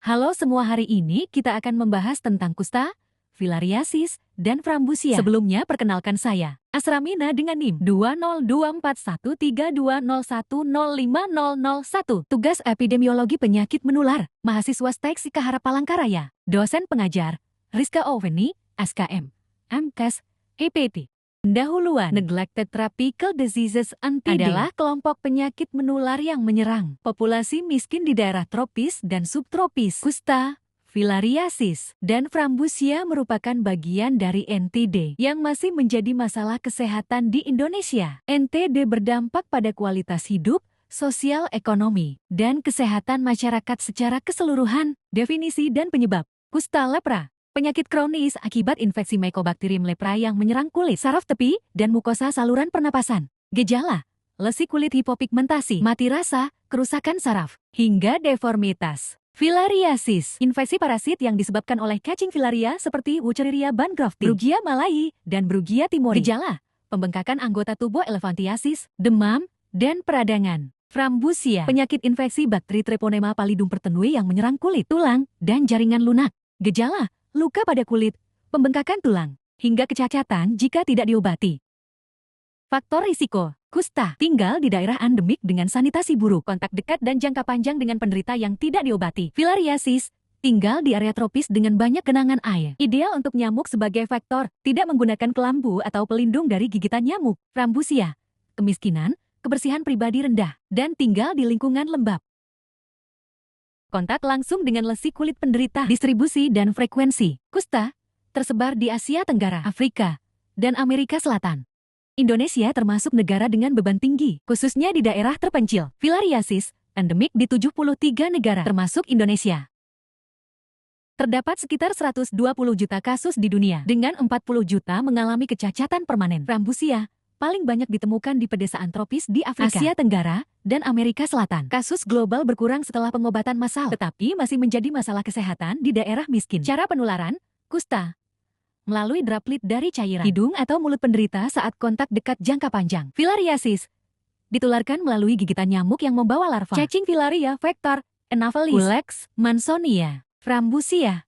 Halo semua, hari ini kita akan membahas tentang kusta, filariasis, dan frambusia. Sebelumnya perkenalkan saya, Asramina dengan NIM 202413201050001. Tugas epidemiologi penyakit menular, mahasiswa STEK Sikahara Palangkaraya. Dosen pengajar, Rizka Oveni, SKM, MKes, EPT. Pendahuluan, neglected tropical diseases adalah kelompok penyakit menular yang menyerang populasi miskin di daerah tropis dan subtropis. Kusta, filariasis, dan frambusia merupakan bagian dari NTD yang masih menjadi masalah kesehatan di Indonesia. NTD berdampak pada kualitas hidup, sosial ekonomi, dan kesehatan masyarakat secara keseluruhan. Definisi dan penyebab. Kusta lepra, penyakit kronis akibat infeksi Mycobacterium lepra yang menyerang kulit, saraf tepi, dan mukosa saluran pernapasan. Gejala, lesi kulit, hipopigmentasi, mati rasa, kerusakan saraf, hingga deformitas. Filariasis, infeksi parasit yang disebabkan oleh cacing filaria seperti Wuchereria bancrofti, Brugia malayi, dan Brugia timori. Gejala, pembengkakan anggota tubuh, elephantiasis, demam, dan peradangan. Frambusia, penyakit infeksi bakteri Treponema pallidum pertenui yang menyerang kulit, tulang, dan jaringan lunak. Gejala, luka pada kulit, pembengkakan tulang, hingga kecacatan jika tidak diobati. Faktor risiko, kusta tinggal di daerah endemik dengan sanitasi buruk, kontak dekat dan jangka panjang dengan penderita yang tidak diobati. Filariasis tinggal di area tropis dengan banyak genangan air. Ideal untuk nyamuk sebagai faktor, tidak menggunakan kelambu atau pelindung dari gigitan nyamuk. Frambusia, kemiskinan, kebersihan pribadi rendah, dan tinggal di lingkungan lembab. Kontak langsung dengan lesi kulit penderita. Distribusi dan frekuensi. Kusta tersebar di Asia Tenggara, Afrika, dan Amerika Selatan. Indonesia termasuk negara dengan beban tinggi, khususnya di daerah terpencil. Filariasis endemik di 73 negara, termasuk Indonesia. Terdapat sekitar 120 juta kasus di dunia, dengan 40 juta mengalami kecacatan permanen. Frambusia paling banyak ditemukan di pedesaan tropis di Afrika, Asia Tenggara, dan Amerika Selatan. Kasus global berkurang setelah pengobatan massal, tetapi masih menjadi masalah kesehatan di daerah miskin. Cara penularan, kusta melalui droplet dari cairan hidung atau mulut penderita saat kontak dekat jangka panjang. Filariasis ditularkan melalui gigitan nyamuk yang membawa larva. Cacing filaria vector, Anopheles, Culex, Mansonia. Frambusia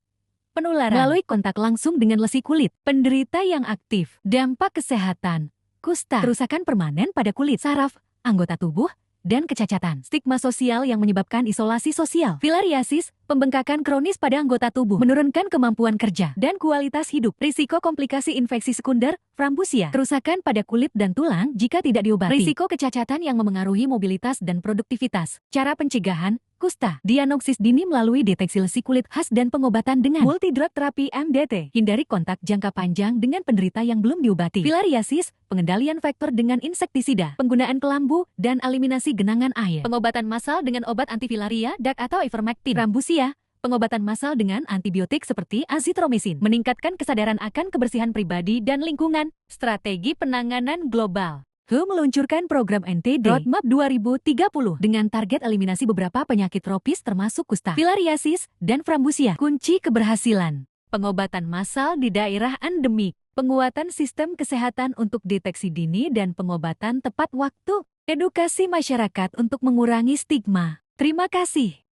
penularan melalui kontak langsung dengan lesi kulit penderita yang aktif. Dampak kesehatan, kusta, kerusakan permanen pada kulit, saraf, anggota tubuh, dan kecacatan. Stigma sosial yang menyebabkan isolasi sosial. Filariasis, pembengkakan kronis pada anggota tubuh, menurunkan kemampuan kerja dan kualitas hidup. Risiko komplikasi infeksi sekunder, frambusia, kerusakan pada kulit dan tulang jika tidak diobati. Risiko kecacatan yang memengaruhi mobilitas dan produktivitas. Cara pencegahan, kusta, diagnosis dini melalui deteksi lesi kulit khas dan pengobatan dengan multidrug terapi MDT. Hindari kontak jangka panjang dengan penderita yang belum diobati. Filariasis, pengendalian faktor dengan insektisida, penggunaan kelambu, dan eliminasi genangan air. Pengobatan massal dengan obat antifilaria, DAC atau ivermectin. Frambusia, pengobatan massal dengan antibiotik seperti azitromisin. Meningkatkan kesadaran akan kebersihan pribadi dan lingkungan. Strategi penanganan global. WHO meluncurkan program NTD Roadmap 2030 dengan target eliminasi beberapa penyakit tropis termasuk kusta, filariasis, dan frambusia. Kunci keberhasilan, pengobatan massal di daerah endemik, penguatan sistem kesehatan untuk deteksi dini dan pengobatan tepat waktu, edukasi masyarakat untuk mengurangi stigma. Terima kasih.